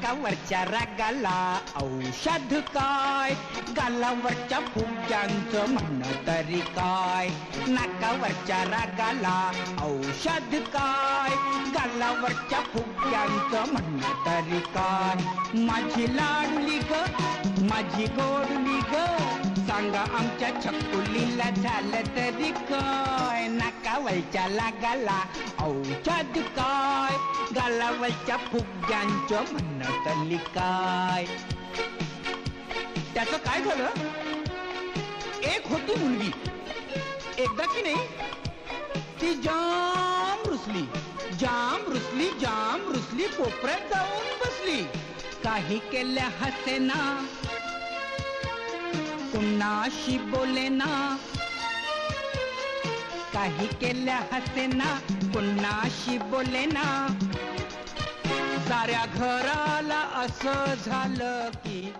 नाकावरच्या रागाला औषध काय, गालावरच्या फुग्यांचं म्हणणं तरी काय. नाकावरच्या रागाला औषध काय, गालावरच्या फुग्यांचं म्हणणं तरी काय. माझी लाडली ग, माझी गोडली ग, सांगा आमच्या छकुलीला झालं तरी काय. नाकावरच्या लागाला औषध काय, गालावरच्या फुग्यांचं म्हणणं तरी काय. त्याचं काय झालं, एक होती मुलगी, एकदा की नाही ती जाम रुसली, जाम रुसली, जाम रुसली, कोपऱ्यात जाऊन बसली. काही केल्या हसेना, कुणाशी बोलेना, काही केल्या हसेना, कुणाशी बोलेना. साऱ्या घराला असं झालं की